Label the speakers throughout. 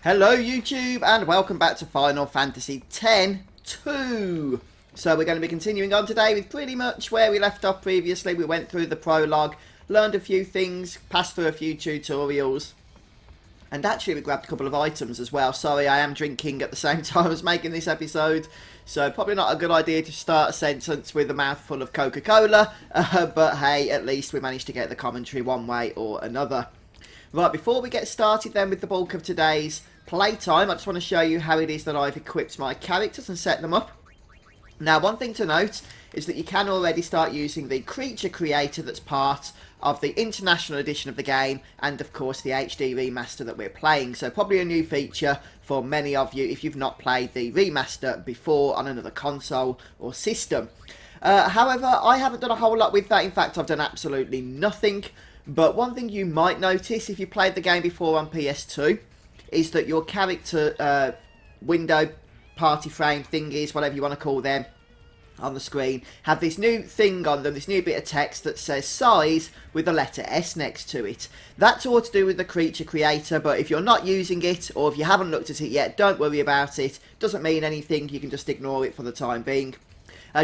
Speaker 1: Hello YouTube and welcome back to Final Fantasy X-2. So we're going to be continuing on today with pretty much where we left off previously. We went through the prologue, learned a few things, passed through a few tutorials, and actually we grabbed a couple of items as well. Sorry, I am drinking at the same time as making this episode, so probably not a good idea to start a sentence with a mouthful of Coca-Cola, but hey, at least we managed to get the commentary one way or another. Right, before we get started then with the bulk of today's playtime, I just want to show you how it is that I've equipped my characters and set them up. Now, one thing to note is that you can already start using the creature creator that's part of the international edition of the game and, of course, the HD remaster that we're playing. So probably a new feature for many of you if you've not played the remaster before on another console or system. However, I haven't done a whole lot with that. In fact, I've done absolutely nothing. But one thing you might notice if you played the game before on PS2 is that your character window, party frame thingies, whatever you want to call them, on the screen have this new thing on them, this new bit of text that says size with the letter S next to it. That's all to do with the creature creator, but if you're not using it or if you haven't looked at it yet, don't worry about it. Doesn't mean anything, you can just ignore it for the time being.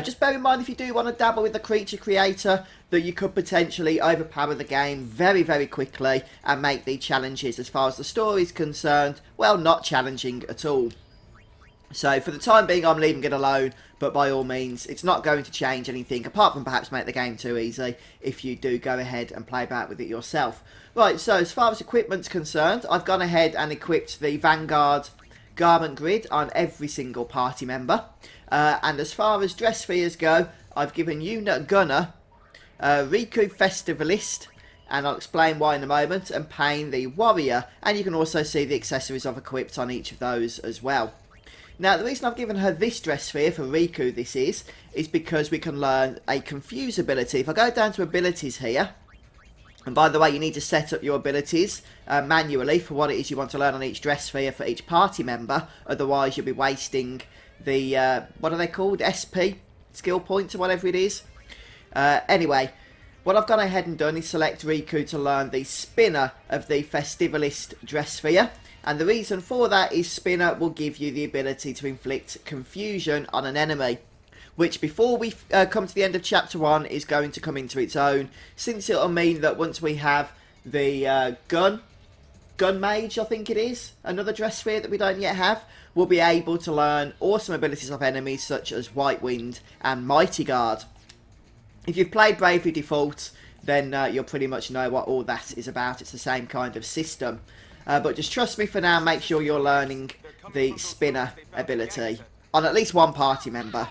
Speaker 1: Just bear in mind if you do want to dabble with the creature creator that you could potentially overpower the game very, very quickly and make the challenges as far as the story is concerned, well, not challenging at all. So for the time being I'm leaving it alone, but by all means it's not going to change anything apart from perhaps make the game too easy if you do go ahead and play about with it yourself. Right, so as far as equipment's concerned, I've gone ahead and equipped the Vanguard garment grid on every single party member. And as far as dress spheres go, I've given Unit Gunner, Riku Festivalist, and I'll explain why in a moment, and Pain the Warrior, and you can also see the accessories I've equipped on each of those as well. Now, the reason I've given her this dress sphere, for Riku this is because we can learn a Confuse ability. If I go down to abilities here, and by the way, you need to set up your abilities manually for what it is you want to learn on each dress sphere for each party member, otherwise you'll be wasting the, what are they called, SP, skill points or whatever it is. Anyway, what I've gone ahead and done is select Riku to learn the Spinner of the Festivalist dress sphere. And the reason for that is Spinner will give you the ability to inflict confusion on an enemy, which before we come to the end of Chapter 1 is going to come into its own, since it'll mean that once we have the Gun Mage, I think it is, another dress sphere that we don't yet have, we'll be able to learn awesome abilities of enemies such as White Wind and Mighty Guard. If you've played Bravely Default, then you'll pretty much know what all that is about. It's the same kind of system. But just trust me for now, make sure you're learning the Spinner ability on at least one party member.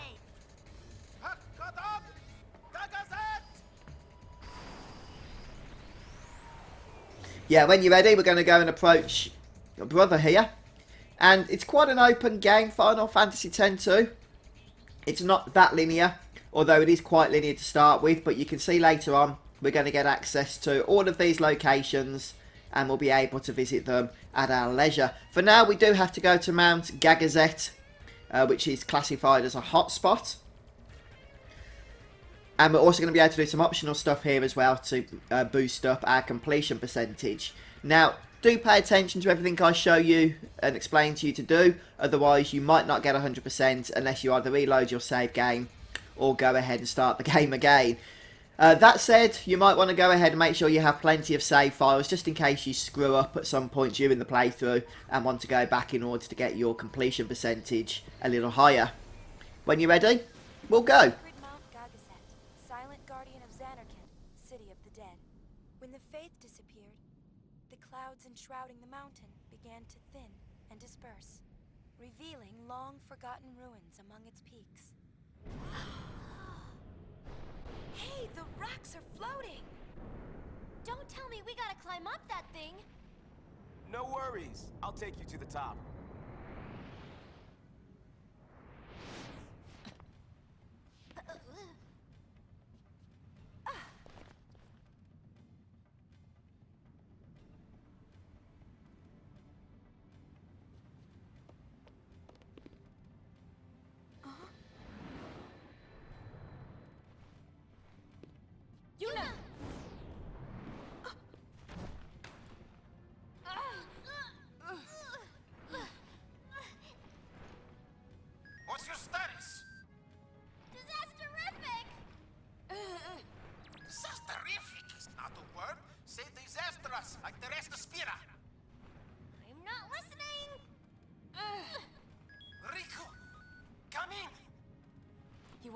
Speaker 1: Yeah, when you're ready, we're going to go and approach your brother here. And it's quite an open game, Final Fantasy X-2. It's not that linear, although it is quite linear to start with. But you can see later on, we're going to get access to all of these locations, and we'll be able to visit them at our leisure. For now, we do have to go to Mt Gagazet, which is classified as a hotspot. And we're also going to be able to do some optional stuff here as well to boost up our completion percentage. Now, do pay attention to everything I show you and explain to you to do. Otherwise, you might not get 100% unless you either reload your save game or go ahead and start the game again. That said, you might want to go ahead and make sure you have plenty of save files just in case you screw up at some point during the playthrough and want to go back in order to get your completion percentage a little higher. When you're ready, we'll go.
Speaker 2: Mount Gagazet, silent guardian of Xanarkand, city of the dead. When the faith disappeared, the clouds enshrouding the mountain began to thin and disperse, revealing long-forgotten ruins among its peaks. Hey, the rocks are floating!
Speaker 3: Don't tell me we gotta climb up that thing!
Speaker 4: No worries. I'll take you to the top.
Speaker 3: Yuna!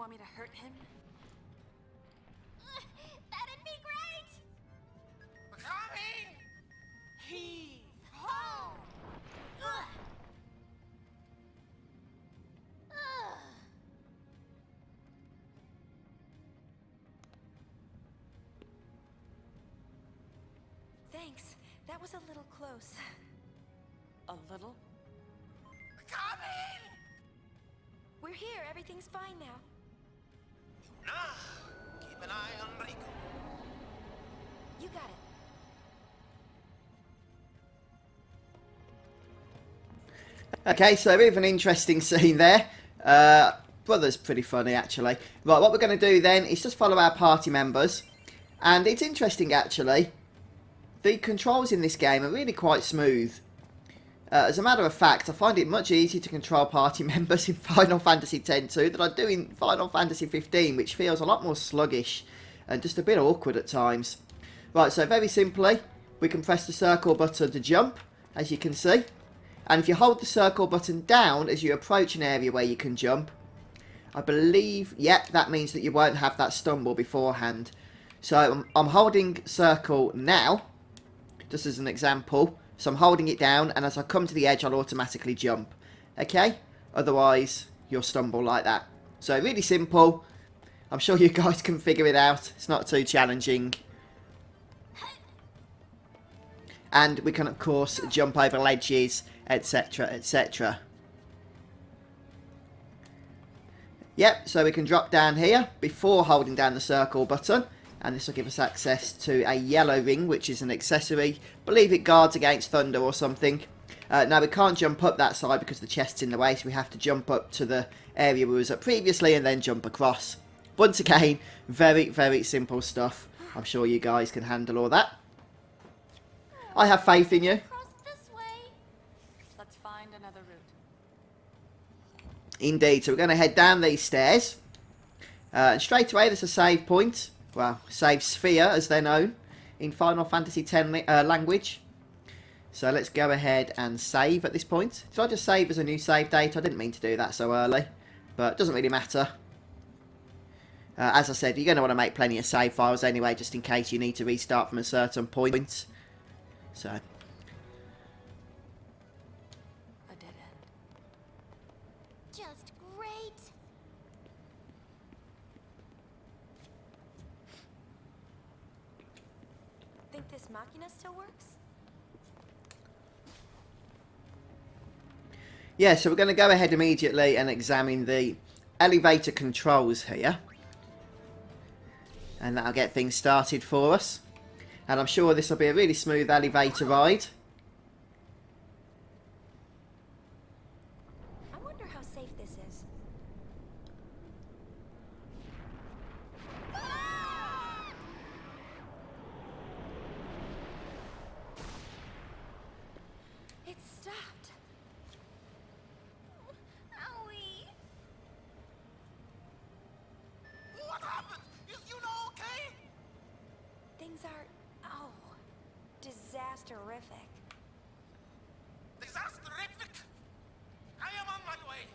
Speaker 2: want me to hurt him?
Speaker 3: That'd be great!
Speaker 4: Coming!
Speaker 2: Heave!
Speaker 3: Ho! Ugh. Ugh.
Speaker 2: Thanks. That was a little close.
Speaker 5: A little?
Speaker 4: Coming!
Speaker 2: We're here. Everything's fine now.
Speaker 4: Nah, keep an eye on Rico.
Speaker 2: You got it.
Speaker 1: Okay, so we have an interesting scene there. Brother's pretty funny, actually. Right, what we're going to do then is just follow our party members. And it's interesting, actually. The controls in this game are really quite smooth. As a matter of fact, I find it much easier to control party members in Final Fantasy X-2 than I do in Final Fantasy 15, which feels a lot more sluggish and just a bit awkward at times. Right, so very simply, we can press the circle button to jump, as you can see. And if you hold the circle button down as you approach an area where you can jump, I believe, yeah, that means that you won't have that stumble beforehand. So I'm holding circle now, just as an example. So I'm holding it down, and as I come to the edge, I'll automatically jump. Okay? Otherwise, you'll stumble like that. So really simple. I'm sure you guys can figure it out. It's not too challenging. And we can, of course, jump over ledges, etc., etc. Yep, so we can drop down here before holding down the circle button. And this will give us access to a yellow ring, which is an accessory. I believe it guards against thunder or something. Now, we can't jump up that side because the chest's in the way, so we have to jump up to the area we was at previously and then jump across. Once again, very, very simple stuff. I'm sure you guys can handle all that. I have faith in you.
Speaker 3: Cross this way.
Speaker 5: Let's find another route.
Speaker 1: Indeed, so we're going to head down these stairs. And straight away, there's a save point. Well, save sphere, as they're known in Final Fantasy X language. So let's go ahead and save at this point. Did I just save as a new save date? I didn't mean to do that so early, but it doesn't really matter. As I said, you're going to want to make plenty of save files anyway, just in case you need to restart from a certain point. So,
Speaker 2: A dead end.
Speaker 3: Just great.
Speaker 2: Think this machina still works?
Speaker 1: yeah, so we're going to go ahead immediately and examine the elevator controls here. And that'll get things started for us. And I'm sure this will be a really smooth elevator ride.
Speaker 2: I wonder how safe this is. It stopped.
Speaker 3: Owie.
Speaker 4: What happened? Is you know okay?
Speaker 2: Things are, oh, disasterific.
Speaker 4: Disasterific! I am on my way.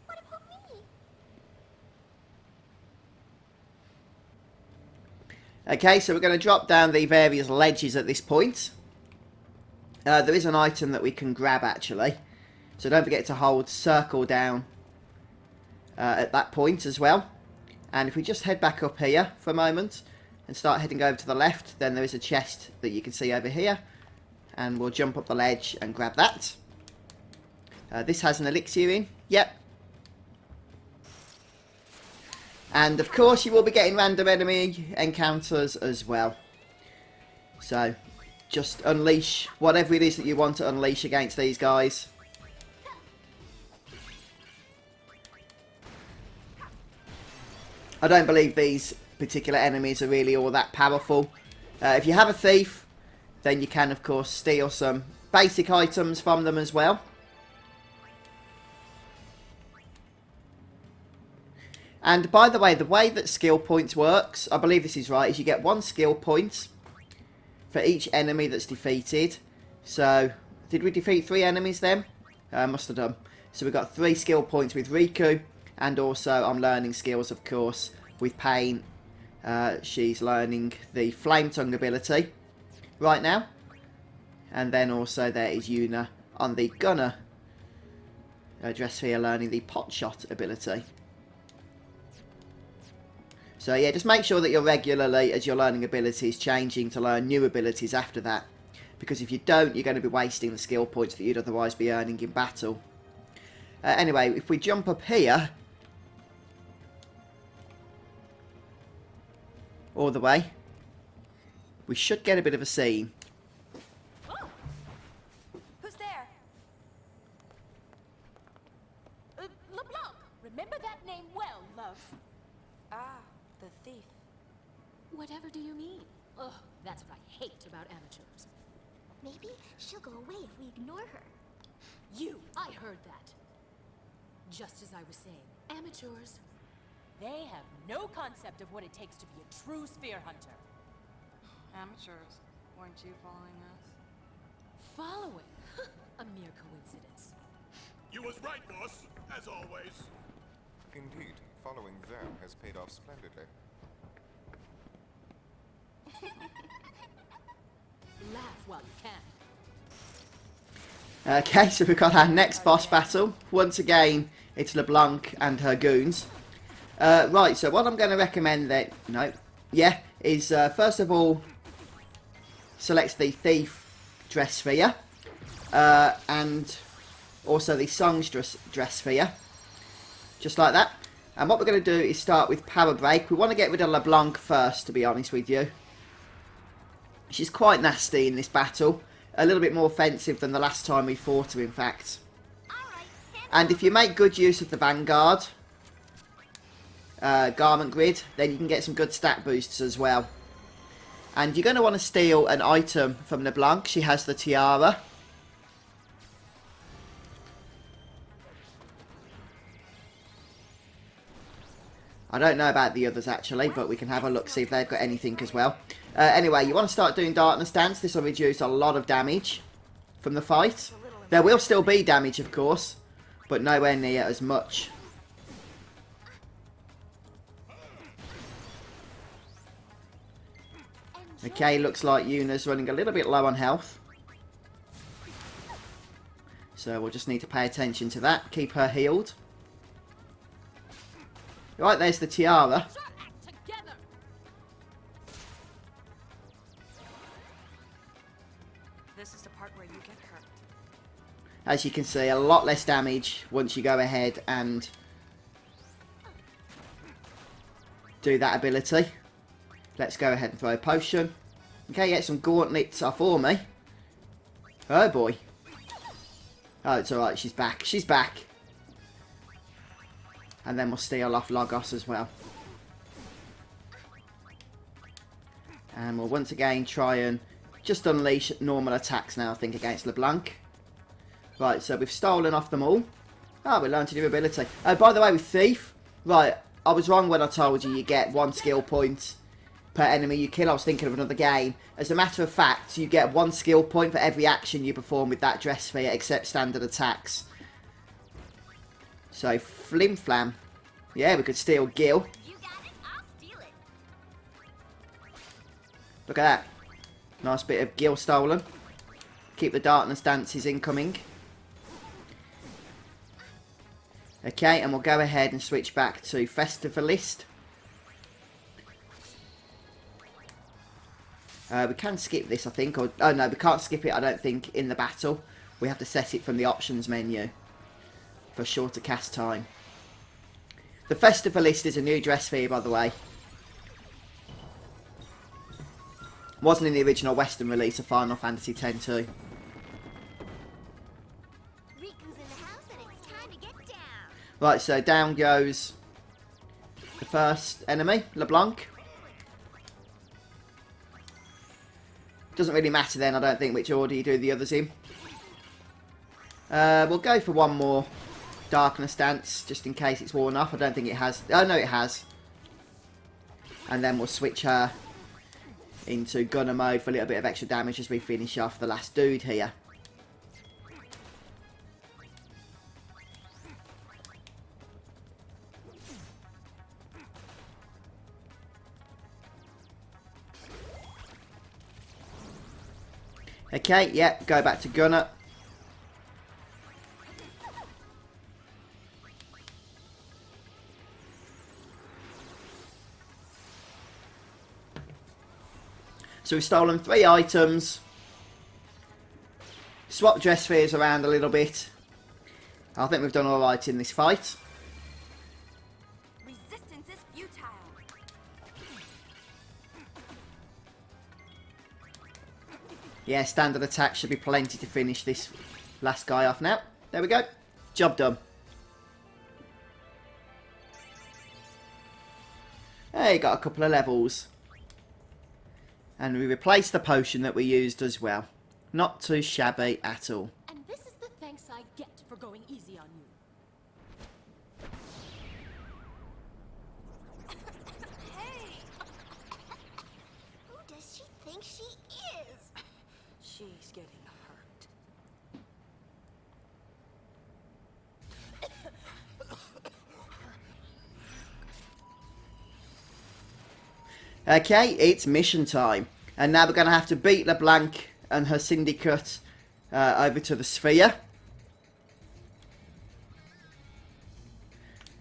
Speaker 3: What about me?
Speaker 1: Okay, so we're going to drop down the various ledges at this point. There is an item that we can grab, actually. So don't forget to hold circle down at that point as well. And if we just head back up here for a moment and start heading over to the left, then there is a chest that you can see over here. And we'll jump up the ledge and grab that. This has an elixir in. Yep. And of course you will be getting random enemy encounters as well. So just unleash whatever it is that you want to unleash against these guys. I don't believe these particular enemies are really all that powerful. If you have a thief, then you can of course steal some basic items from them as well. And by the way that skill points works, I believe this is right, is you get 1 skill point for each enemy that's defeated. So, did we defeat 3 enemies then? Must have done. So we've got 3 skill points with Riku And also I'm learning skills, of course, with Pain. She's learning the Flame Tongue ability right now. And then also there is Yuna on the Gunner dress sphere learning the Pot Shot ability. So yeah, just make sure that you're regularly, as you're learning abilities, changing to learn new abilities after that. Because if you don't, you're going to be wasting the skill points that you'd otherwise be earning in battle. Anyway, if we jump up here, all the way, we should get a bit of a scene.
Speaker 2: Who's there?
Speaker 3: Leblanc, remember that name well, love.
Speaker 2: Ah, the thief.
Speaker 3: Whatever do you mean? Ugh, that's what I hate about amateurs.
Speaker 6: Maybe she'll go away if we ignore her.
Speaker 3: I heard that. Just as I was saying, amateurs, they have no concept of what it takes to be a true spear hunter.
Speaker 5: Amateurs, weren't you following us?
Speaker 3: Following? A mere coincidence.
Speaker 7: You was right, boss, as always.
Speaker 8: Indeed, following them has paid off splendidly.
Speaker 3: Laugh while you can.
Speaker 1: Okay, so we've got our next boss battle. Once again, it's Leblanc and her goons. Right, so what I'm going to recommend is first of all, select the Thief dress sphere, and also the Songs dress sphere, just like that. And what we're going to do is start with Power Break. We want to get rid of Leblanc first, to be honest with you. She's quite nasty in this battle. A little bit more offensive than the last time we fought her, in fact. And if you make good use of the Vanguard garment grid, then you can get some good stat boosts as well. And you're going to want to steal an item from Leblanc. She has the tiara. I don't know about the others actually, but we can have a look, see if they've got anything as well. Anyway, you want to start doing Darkness Dance. This will reduce a lot of damage from the fight. There will still be damage, of course, but nowhere near as much. Okay, looks like Yuna's running a little bit low on health. So we'll just need to pay attention to that. Keep her healed. Right, there's the tiara.
Speaker 5: This is the part where you get hurt.
Speaker 1: As you can see, a lot less damage once you go ahead and do that ability. Let's go ahead and throw a potion. Okay, get some gauntlets off for me. Oh boy. Oh, it's alright, she's back. She's back. And then we'll steal off Logos as well. And we'll once again try and just unleash normal attacks now, I think, against Leblanc. Right, so we've stolen off them all. Oh, we learned a new ability. Oh, by the way, with Thief, right, I was wrong when I told you get 1 skill point per enemy you kill. I was thinking of another game. As a matter of fact, you get 1 skill point for every action you perform with that dress sphere, except standard attacks. So, Flim Flam. Yeah, we could steal Gil.
Speaker 6: You got it, I'll steal it.
Speaker 1: Look at that. Nice bit of Gil stolen. Keep the Darkness Dances incoming. Okay, and we'll go ahead and switch back to Festivalist. We can skip this, I think. Or, oh, no, we can't skip it, I don't think, in the battle. We have to set it from the options menu for shorter cast time. The Festivalist is a new dress sphere, by the way. Wasn't in the original Western release of Final Fantasy X-2.
Speaker 6: Riku's in the house and it's time to get down.
Speaker 1: Right, so down goes the first enemy, Leblanc. Doesn't really matter then, I don't think, which order you do the others in. We'll go for one more Darkness Dance, just in case it's worn off. I don't think it has. Oh, no, it has. And then we'll switch her into Gunner mode for a little bit of extra damage as we finish off the last dude here. Okay, yeah, go back to Gunner. So we've stolen 3 items. Swap dress spheres around a little bit. I think we've done alright in this fight.
Speaker 2: Resistance is futile.
Speaker 1: Yeah, standard attack should be plenty to finish this last guy off now. There we go. Job done. Hey, got a couple of levels. And we replaced the potion that we used as well. Not too shabby at all.
Speaker 3: And this is the thanks I get for going easy on you.
Speaker 6: Hey! Who does she think she is?
Speaker 5: She's getting hurt.
Speaker 1: Okay, it's mission time. And now we're going to have to beat Leblanc and her syndicate over to the sphere.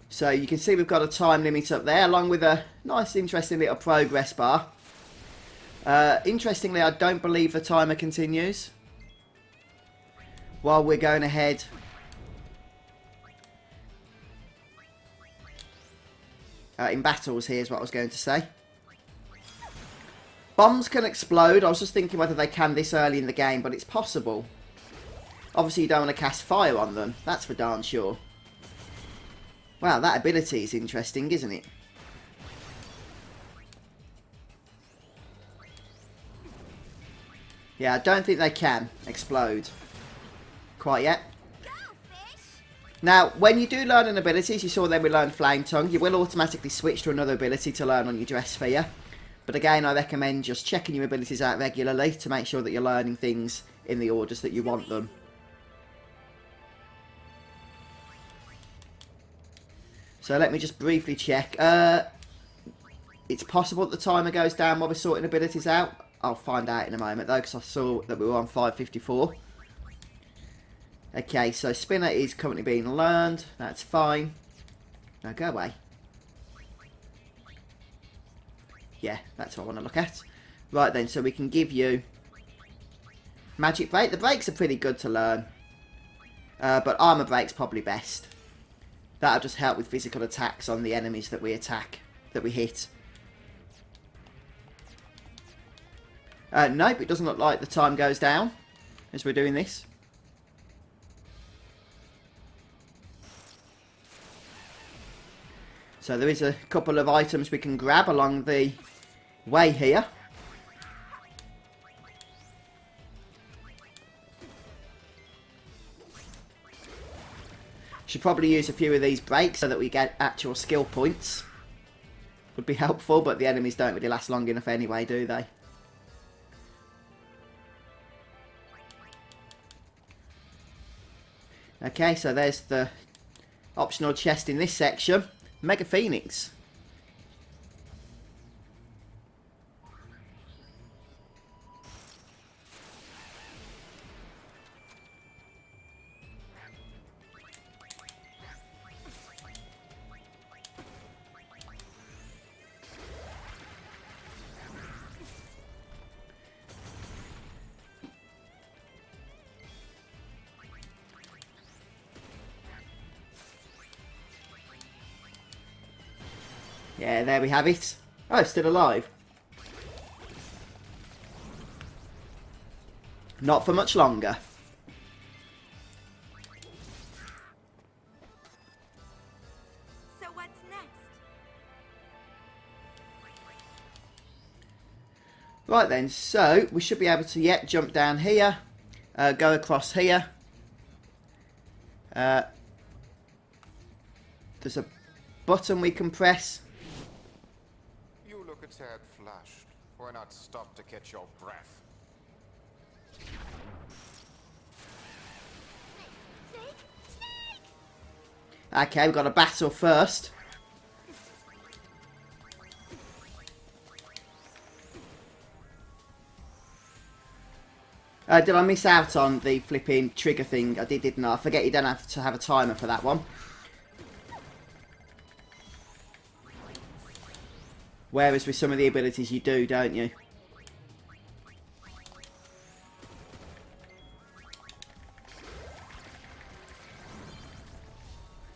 Speaker 1: So you can see we've got a time limit up there, along with a nice, interesting little progress bar. Interestingly, I don't believe the timer continues while we're going ahead. In battles, here's what I was going to say. Bombs can explode. I was just thinking whether they can this early in the game, but it's possible. Obviously, you don't want to cast fire on them. That's for darn sure. Wow, that ability is interesting, isn't it? Yeah, I don't think they can explode quite yet. Now, when you do learn an ability, as you saw then we learned Flame Tongue, you will automatically switch to another ability to learn on your dress sphere. But again, I recommend just checking your abilities out regularly to make sure that you're learning things in the orders that you want them. So let me just briefly check. It's possible that the timer goes down while we're sorting abilities out. I'll find out in a moment though, because I saw that we were on 5:54. Okay, so Spinner is currently being learned. That's fine. Now go away. Yeah, that's what I want to look at. Right then, so we can give you Magic Break. The breaks are pretty good to learn. But Armor Break's probably best. That'll just help with physical attacks on the enemies that we attack, that we hit. Nope, it doesn't look like the time goes down as we're doing this. So there is a couple of items we can grab along the way here. Should probably use a few of these breaks so that we get actual skill points. Would be helpful, but the enemies don't really last long enough anyway, do they? Okay, so there's the optional chest in this section. Mega Phoenix. Yeah, there we have it. Oh, still alive. Not for much longer.
Speaker 2: So what's next?
Speaker 1: Right then, so we should be able to, jump down here, go across here. There's a button we can press.
Speaker 8: You look a tad flushed. Why not stop to catch your breath?
Speaker 1: Okay, we've got a battle first. Did I miss out on the flipping trigger thing? I did, didn't I? I forget you don't have to have a timer for that one. Whereas with some of the abilities you do, don't you?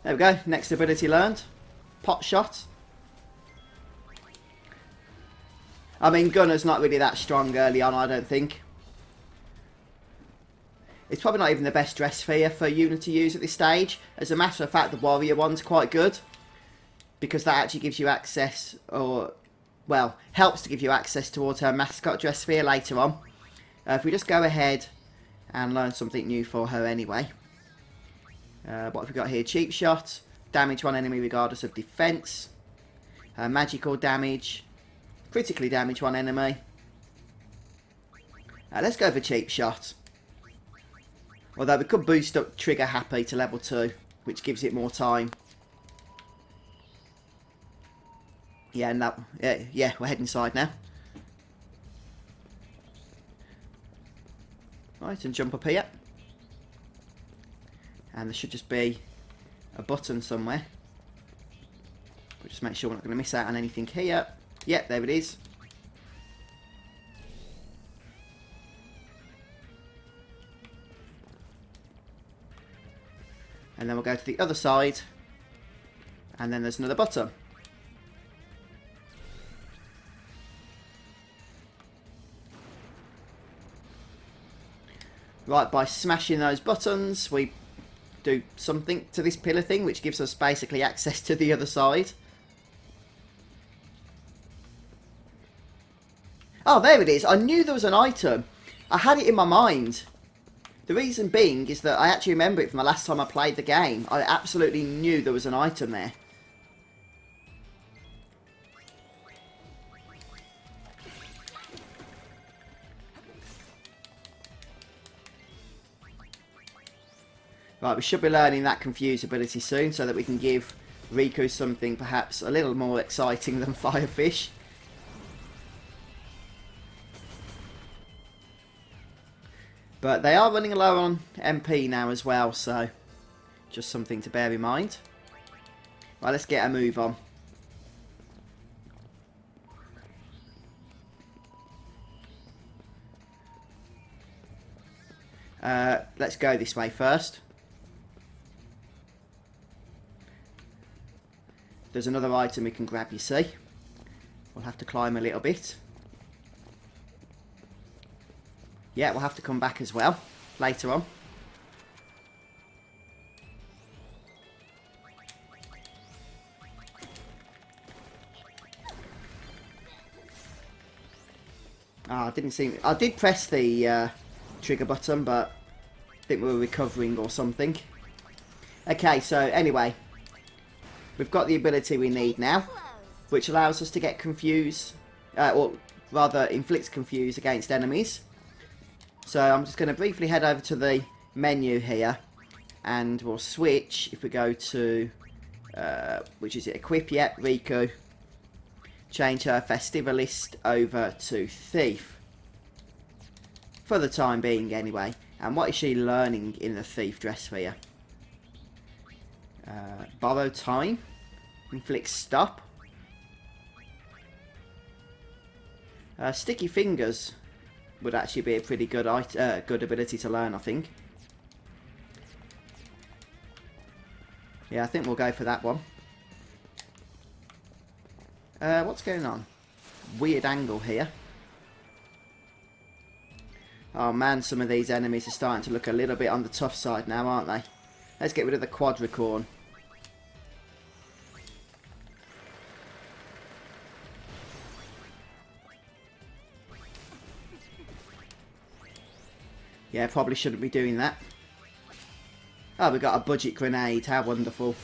Speaker 1: There we go. Next ability learned. Pot shot. I mean, Gunner's not really that strong early on, I don't think. It's probably not even the best dress sphere for Una to use at this stage. As a matter of fact, the Warrior one's quite good. Because that actually gives you access, or, well, helps to give you access towards her mascot dress sphere later on. If we just go ahead and learn something new for her anyway. What have we got here? Cheap shot. Damage one enemy regardless of defense. Magical damage. Critically damage one enemy. Let's go for cheap shot. Although we could boost up trigger happy to level 2, which gives it more time. Yeah, and that, yeah, we're heading inside now. Right, and jump up here. And there should just be a button somewhere. We'll just make sure we're not going to miss out on anything here. Yep, there it is. And then we'll go to the other side. And then there's another button. Right, by smashing those buttons, we do something to this pillar thing, which gives us basically access to the other side. Oh, there it is. I knew there was an item. I had it in my mind. The reason being is that I actually remember it from the last time I played the game. I absolutely knew there was an item there. Right, we should be learning that Confuse ability soon so that we can give Riku something perhaps a little more exciting than Firefish. But they are running low on MP now as well, so just something to bear in mind. Right, let's get a move on. Let's go this way first. There's another item we can grab, you see. We'll have to climb a little bit. Yeah, we'll have to come back as well, later on. Ah, I did press the trigger button, but I think we were recovering or something. Okay, so anyway, we've got the ability we need now, which allows us to get confused, or rather inflicts confuse against enemies. So I'm just going to briefly head over to the menu here, and we'll switch, if we go to, which is it, equip, yep, Riku, change her Festivalist over to Thief, for the time being anyway. And what is she learning in the Thief dress sphere? Borrow time, inflict stop, sticky fingers would actually be a pretty good good ability to learn, I think. Yeah, I think we'll go for that one. What's going on? Weird angle here. Oh man, some of these enemies are starting to look a little bit on the tough side now, aren't they? Let's get rid of the quadricorn. Yeah, probably shouldn't be doing that. Oh, we got a budget grenade. How wonderful.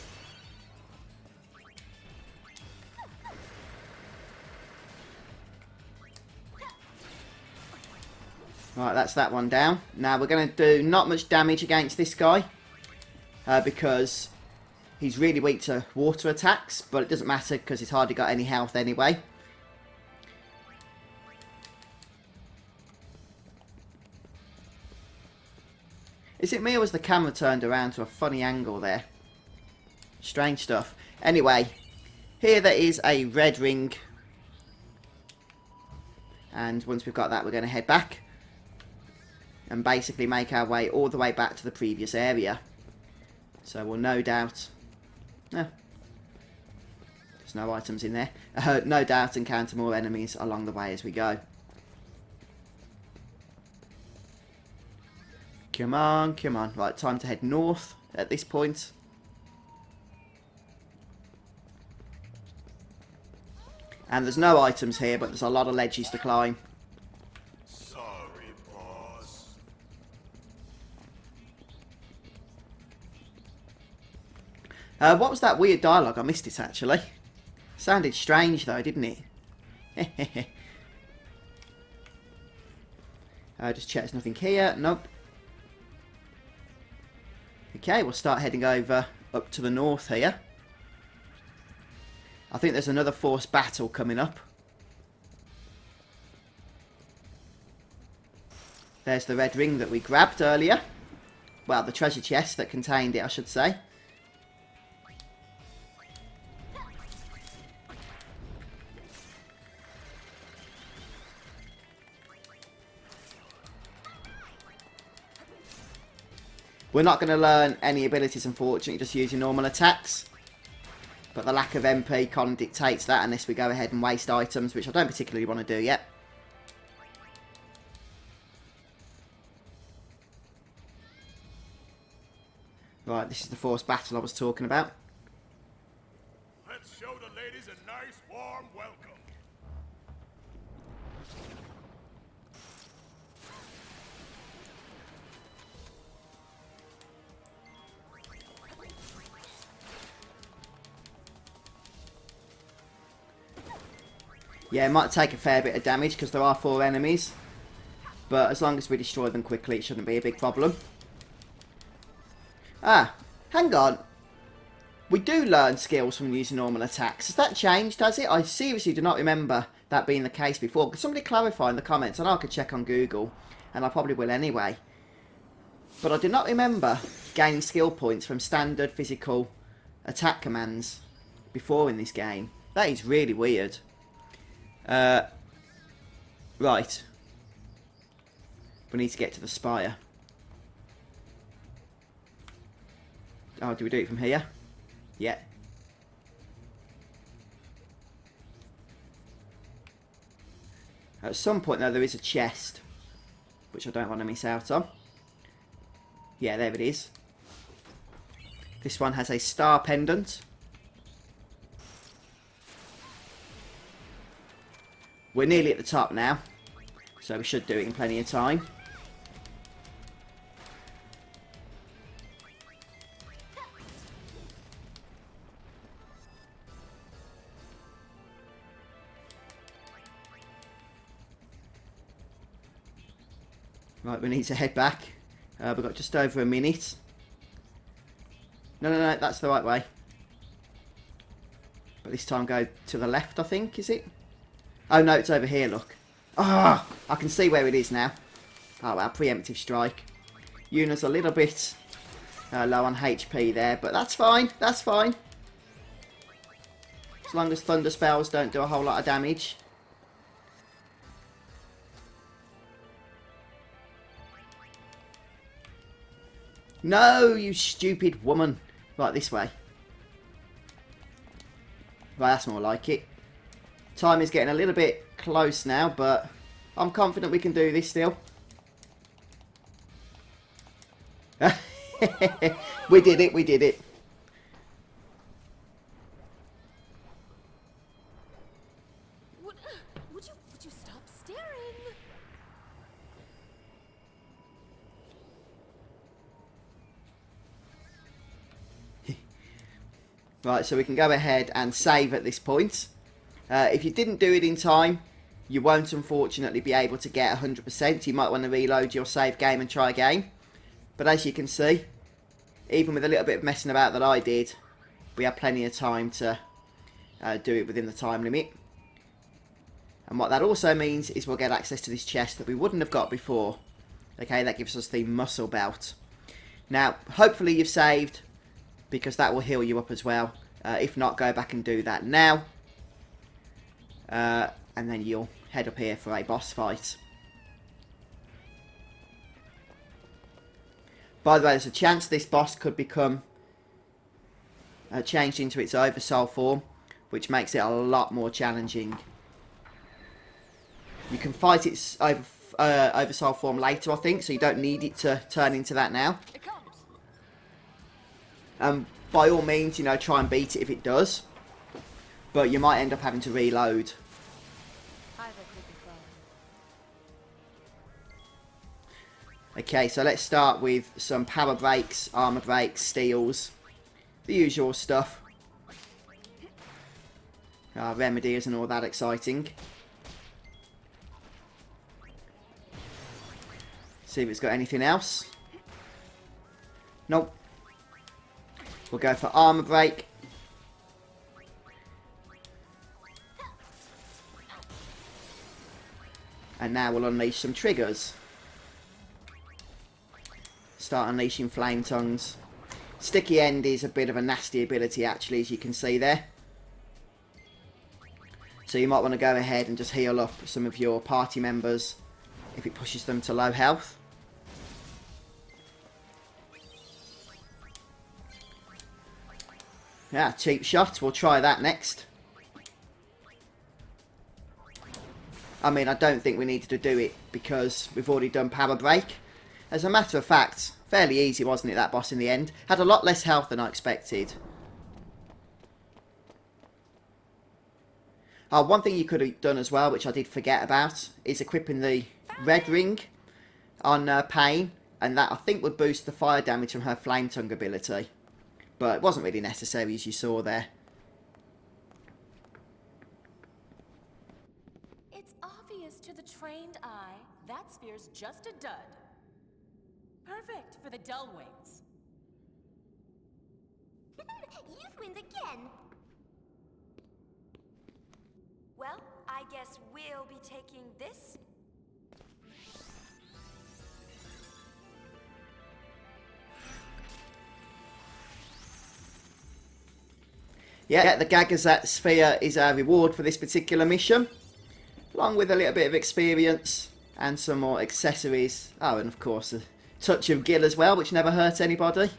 Speaker 1: Right, that's that one down. Now we're going to do not much damage against this guy. Because he's really weak to water attacks. But it doesn't matter because he's hardly got any health anyway. Is it me or was the camera turned around to a funny angle there? Strange stuff. Anyway, here there is a red ring. And once we've got that, we're going to head back. And basically make our way all the way back to the previous area. So we'll no doubt... there's no items in there. No doubt encounter more enemies along the way as we go. Come on, come on. Right, time to head north at this point. And there's no items here, but there's a lot of ledges to climb.
Speaker 7: Sorry, boss.
Speaker 1: What was that weird dialogue? I missed it, actually. Sounded strange, though, didn't it? Just check there's nothing here. Nope. Okay, we'll start heading over up to the north here. I think there's another forced battle coming up. There's the red ring that we grabbed earlier. Well, the treasure chest that contained it, I should say. We're not going to learn any abilities, unfortunately, just using normal attacks. But the lack of MP kind of dictates that unless we go ahead and waste items, which I don't particularly want to do yet. Right, this is the forced battle I was talking about.
Speaker 7: Let's show the ladies a nice warm welcome.
Speaker 1: Yeah, it might take a fair bit of damage because there are 4 enemies. But as long as we destroy them quickly, it shouldn't be a big problem. Ah, hang on. We do learn skills from using normal attacks. Has that changed, has it? I seriously do not remember that being the case before. Could somebody clarify in the comments? I know I could check on Google, and I probably will anyway. But I do not remember gaining skill points from standard physical attack commands before in this game. That is really weird. Right. We need to get to the spire. Oh, do we do it from here? Yeah. At some point, though, there is a chest, which I don't want to miss out on. Yeah, there it is. This one has a star pendant. We're nearly at the top now, so we should do it in plenty of time. Right, we need to head back. We've got just over a minute. No, that's the right way. But this time go to the left, I think, is it? Oh no, it's over here, look. Ah, I can see where it is now. Oh well, preemptive strike. Yuna's a little bit low on HP there, but that's fine, that's fine. As long as thunder spells don't do a whole lot of damage. No, you stupid woman. Right, this way. Right, that's more like it. Time is getting a little bit close now, but I'm confident we can do this still. We did it, we did it.
Speaker 3: Would you stop staring?
Speaker 1: Right, so we can go ahead and save at this point. If you didn't do it in time, you won't unfortunately be able to get 100%. You might want to reload your save game and try again. But as you can see, even with a little bit of messing about that I did, we have plenty of time to do it within the time limit. And what that also means is we'll get access to this chest that we wouldn't have got before. Okay, that gives us the muscle belt. Now, hopefully you've saved, because that will heal you up as well. If not, go back and do that now. And then you'll head up here for a boss fight. By the way, there's a chance this boss could become changed into its oversoul form, which makes it a lot more challenging. You can fight its oversoul form later, I think, so you don't need it to turn into that now. By all means, you know, try and beat it if it does, but you might end up having to reload. Okay, so let's start with some power breaks, armor breaks, steals, the usual stuff. Remedy isn't all that exciting. See if it's got anything else. Nope. We'll go for armor break. And now we'll unleash some triggers. Start unleashing flame tongues. Sticky end is a bit of a nasty ability actually, as you can see there. So you might want to go ahead and just heal up some of your party members if it pushes them to low health. Yeah, cheap shot. We'll try that next. I mean, I don't think we needed to do it because we've already done power break. As a matter of fact, fairly easy, wasn't it, that boss in the end? Had a lot less health than I expected. One thing you could have done as well, which I did forget about, is equipping the red ring on Pain, and that I think would boost the fire damage from her flame tongue ability. But it wasn't really necessary, as you saw there.
Speaker 3: It's obvious to the trained eye that spear's just a dud. Perfect for the dull wings.
Speaker 6: Youth wins again.
Speaker 2: Well, I guess we'll be taking this.
Speaker 1: Yeah, the Gagazet sphere is our reward for this particular mission, along with a little bit of experience and some more accessories. Oh, and of course a touch of gil as well, which never hurt anybody.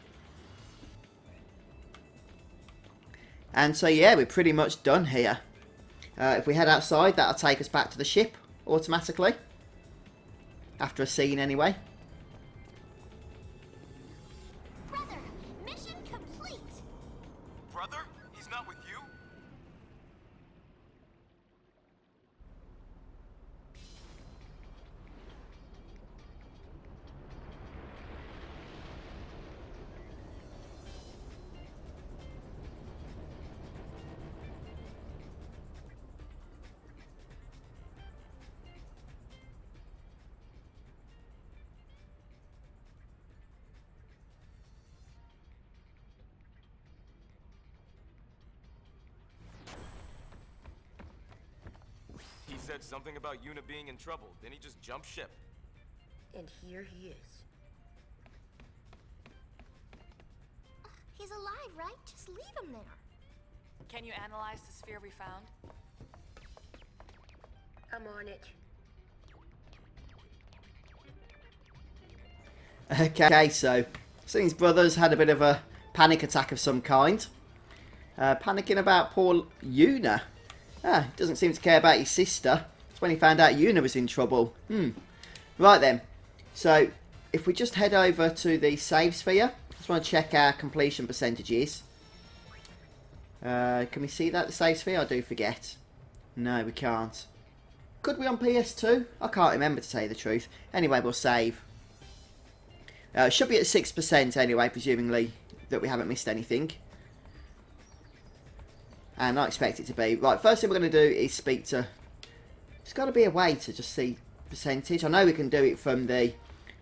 Speaker 1: And so yeah, we're pretty much done here. If we head outside, that'll take us back to the ship automatically. After a scene anyway.
Speaker 6: Brother, mission complete.
Speaker 4: Brother? He's not with you? He said something about Yuna being in trouble. Then he just jumped ship.
Speaker 6: And here he is. He's alive, right? Just leave him there.
Speaker 5: Can you analyze the sphere we found?
Speaker 6: I'm on it.
Speaker 1: Okay, so his brother's had a bit of a panic attack of some kind. Panicking about poor Yuna. Doesn't seem to care about his sister. It's when he found out Yuna was in trouble. Right then. So, if we just head over to the save sphere. Just want to check our completion percentages. Can we see that, the save sphere? I do forget. No, we can't. Could we on PS2? I can't remember, to tell you the truth. Anyway, we'll save. It should be at 6% anyway, presumably that we haven't missed anything. And I expect it to be. Right, first thing we're going to do is speak to... There's got to be a way to just see percentage. I know we can do it from the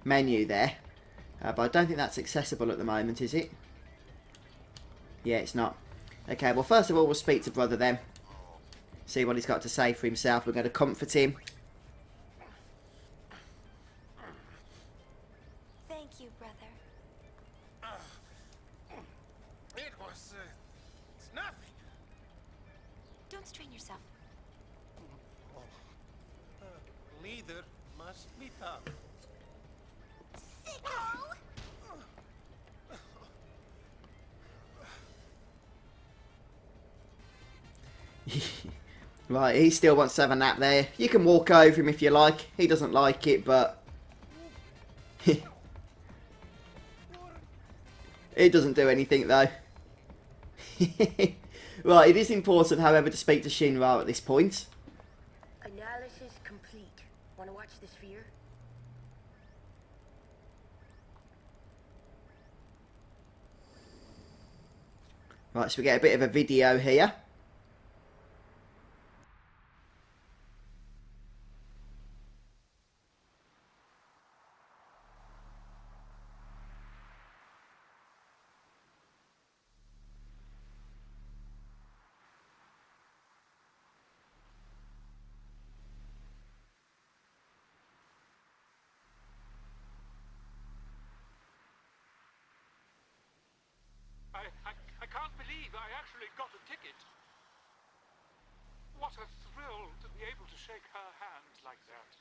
Speaker 1: menu there. But I don't think that's accessible at the moment, is it? Yeah, it's not. Okay, well, first of all, we'll speak to Brother then. See what he's got to say for himself. We're going to comfort him.
Speaker 2: Thank you, brother.
Speaker 9: leader must be tough.
Speaker 6: Sicko!
Speaker 1: Right, he still wants to have a nap there. You can walk over him if you like. He doesn't like it, but... it doesn't do anything, though. Right, it is important, however, to speak to Shinra at this point.
Speaker 10: Analysis complete. Want to watch the sphere?
Speaker 1: Right, so we get a bit of a video here.
Speaker 11: I can't believe I actually got a ticket. What a thrill to be able to shake her hand like that.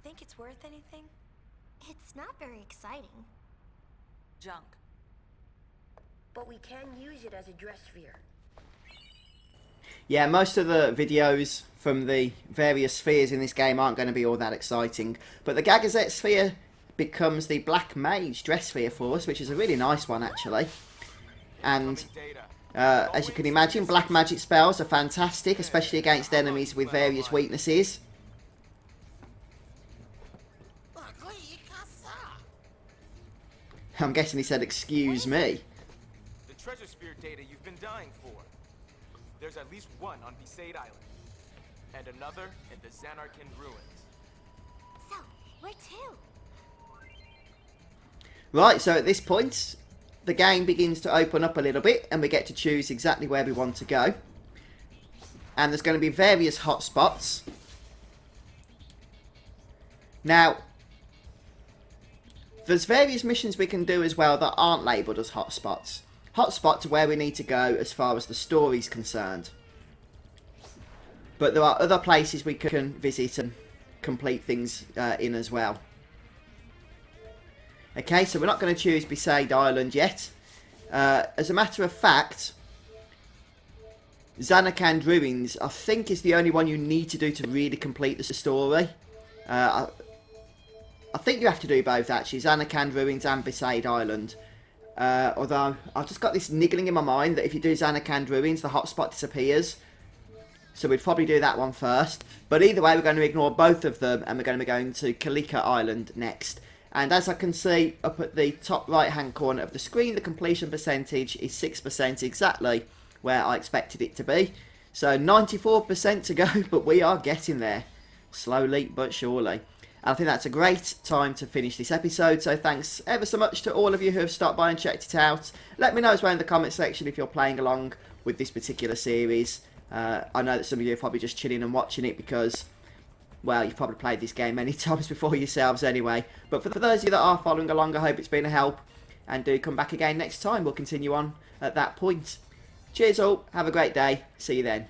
Speaker 2: Think it's worth anything?
Speaker 6: It's not very exciting.
Speaker 5: Junk.
Speaker 10: But we can use it as a dress sphere.
Speaker 1: Yeah, most of the videos from the various spheres in this game aren't going to be all that exciting. But the Gagazet sphere becomes the Black Mage dress sphere for us, which is a really nice one, actually. And as you can imagine, black magic spells are fantastic, especially against enemies with various weaknesses. I'm guessing he said, "Excuse me."
Speaker 4: The treasure sphere data you've been dying for. There's at least one on Besaid Island, and another in the Zanarkand ruins.
Speaker 6: So, where to?
Speaker 1: Right, so at this point, the game begins to open up a little bit, and we get to choose exactly where we want to go. And there's going to be various hotspots. Now, there's various missions we can do as well that aren't labelled as hotspots. Hotspots are where we need to go as far as the story's concerned. But there are other places we can visit and complete things in as well. Okay, so we're not going to choose Besaid Island yet. As a matter of fact, Zanarkand Ruins, I think, is the only one you need to do to really complete the story. I think you have to do both, actually. Zanarkand Ruins and Besaid Island. Although, I've just got this niggling in my mind that if you do Zanarkand Ruins, the hotspot disappears. So we'd probably do that one first. But either way, we're going to ignore both of them, and we're going to be going to Kalika Island next. And as I can see up at the top right hand corner of the screen, the completion percentage is 6%, exactly where I expected it to be. So 94% to go, but we are getting there. Slowly but surely. And I think that's a great time to finish this episode. So thanks ever so much to all of you who have stopped by and checked it out. Let me know as well in the comment section if you're playing along with this particular series. I know that some of you are probably just chilling and watching it because, well, you've probably played this game many times before yourselves anyway. But for those of you that are following along, I hope it's been a help. And do come back again next time. We'll continue on at that point. Cheers all. Have a great day. See you then.